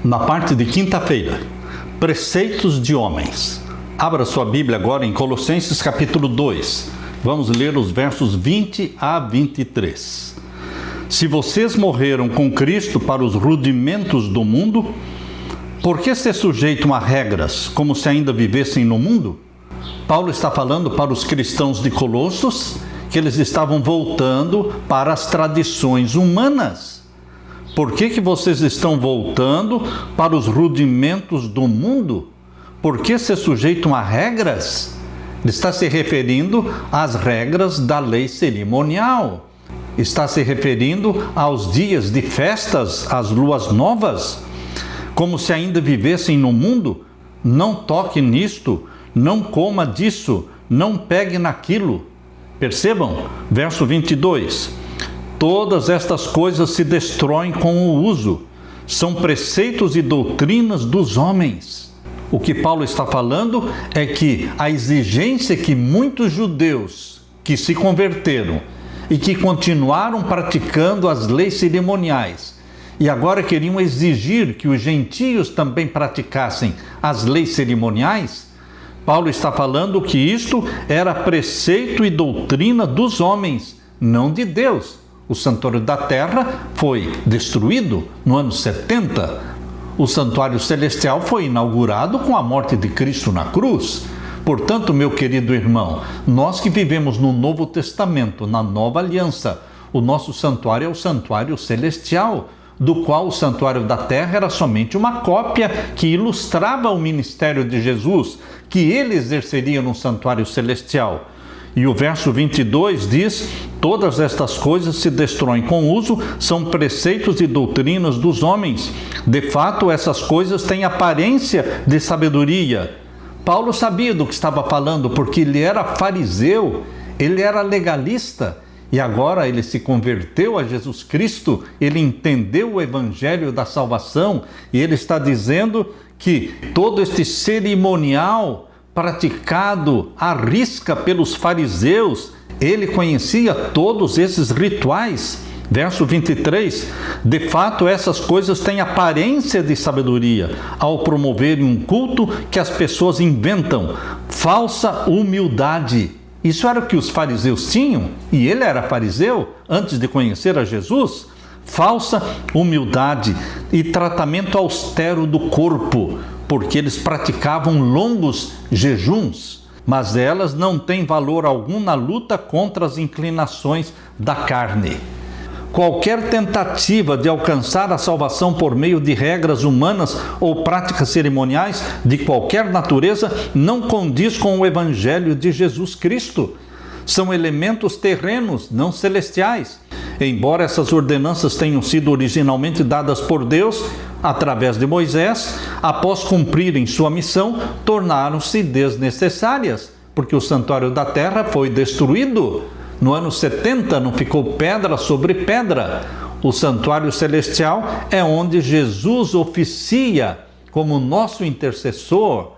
Na parte de quinta-feira, preceitos de homens. Abra sua Bíblia agora em Colossenses capítulo 2. Vamos ler os versos 20 a 23. Se vocês morreram com Cristo para os rudimentos do mundo, por que se sujeitam a regras como se ainda vivessem no mundo? Paulo está falando para os cristãos de Colossos que eles estavam voltando para as tradições humanas. Por que vocês estão voltando para os rudimentos do mundo? Por que se sujeitam a regras? Ele está se referindo às regras da lei cerimonial. Está se referindo aos dias de festas, às luas novas. Como se ainda vivessem no mundo. Não toque nisto, não coma disso, não pegue naquilo. Percebam, verso 22. Todas estas coisas se destroem com o uso. São preceitos e doutrinas dos homens. O que Paulo está falando é que a exigência que muitos judeus que se converteram e que continuaram praticando as leis cerimoniais e agora queriam exigir que os gentios também praticassem as leis cerimoniais, Paulo está falando que isto era preceito e doutrina dos homens, não de Deus. O santuário da terra foi destruído no ano 70. O santuário celestial foi inaugurado com a morte de Cristo na cruz. Portanto, meu querido irmão, nós que vivemos no Novo Testamento, na Nova Aliança, o nosso santuário é o santuário celestial, do qual o santuário da terra era somente uma cópia que ilustrava o ministério de Jesus, que ele exerceria no santuário celestial. E o verso 22 diz: todas estas coisas se destroem com uso, são preceitos e doutrinas dos homens. De fato, essas coisas têm aparência de sabedoria. Paulo sabia do que estava falando, porque ele era fariseu, ele era legalista, e agora ele se converteu a Jesus Cristo, ele entendeu o evangelho da salvação, e ele está dizendo que todo este cerimonial praticado à risca pelos fariseus, ele conhecia todos esses rituais. Verso 23, de fato essas coisas têm aparência de sabedoria, ao promoverem um culto que as pessoas inventam, falsa humildade. Isso era o que os fariseus tinham, e ele era fariseu antes de conhecer a Jesus. Falsa humildade e tratamento austero do corpo, porque eles praticavam longos jejuns, mas elas não têm valor algum na luta contra as inclinações da carne. Qualquer tentativa de alcançar a salvação por meio de regras humanas ou práticas cerimoniais de qualquer natureza não condiz com o Evangelho de Jesus Cristo. São elementos terrenos, não celestiais. Embora essas ordenanças tenham sido originalmente dadas por Deus, através de Moisés, após cumprirem sua missão, tornaram-se desnecessárias, porque o santuário da terra foi destruído. No ano 70 não ficou pedra sobre pedra. O santuário celestial é onde Jesus oficia como nosso intercessor.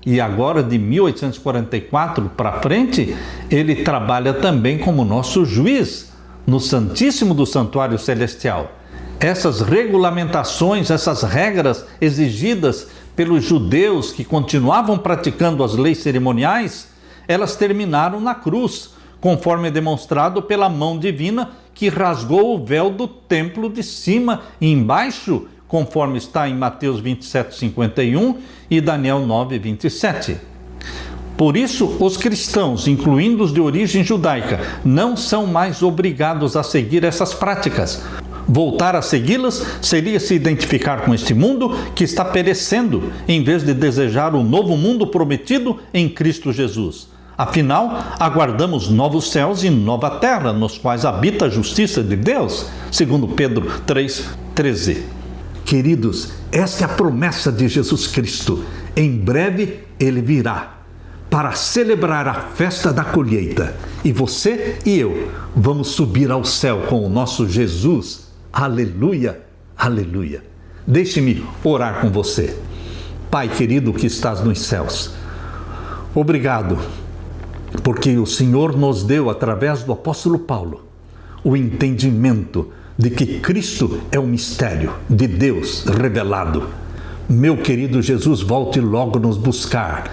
E agora, de 1844 para frente, ele trabalha também como nosso juiz no Santíssimo do Santuário Celestial. Essas regulamentações, essas regras exigidas pelos judeus que continuavam praticando as leis cerimoniais, elas terminaram na cruz, conforme demonstrado pela mão divina que rasgou o véu do templo de cima e embaixo, conforme está em Mateus 27:51 e Daniel 9:27. Por isso, os cristãos, incluindo os de origem judaica, não são mais obrigados a seguir essas práticas. Voltar a segui-las seria se identificar com este mundo que está perecendo, em vez de desejar o novo mundo prometido em Cristo Jesus. Afinal, aguardamos novos céus e nova terra, nos quais habita a justiça de Deus, segundo Pedro 3:13. Queridos, essa é a promessa de Jesus Cristo. Em breve ele virá para celebrar a festa da colheita. E você e eu vamos subir ao céu com o nosso Jesus. Aleluia, aleluia. Deixe-me orar com você. Pai querido que estás nos céus, obrigado, porque o Senhor nos deu, através do apóstolo Paulo, o entendimento de que Cristo é o mistério de Deus revelado Meu querido Jesus, volte logo nos buscar.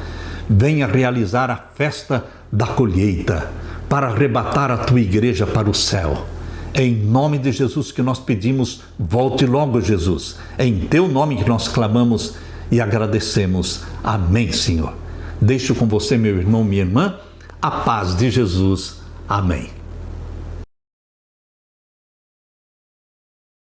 Venha realizar a festa da colheita para arrebatar a tua igreja para o céu. É em nome de Jesus que nós pedimos, volte logo, Jesus. É em teu nome que nós clamamos e agradecemos. Amém, Senhor. Deixo com você, meu irmão, minha irmã, a paz de Jesus. Amém.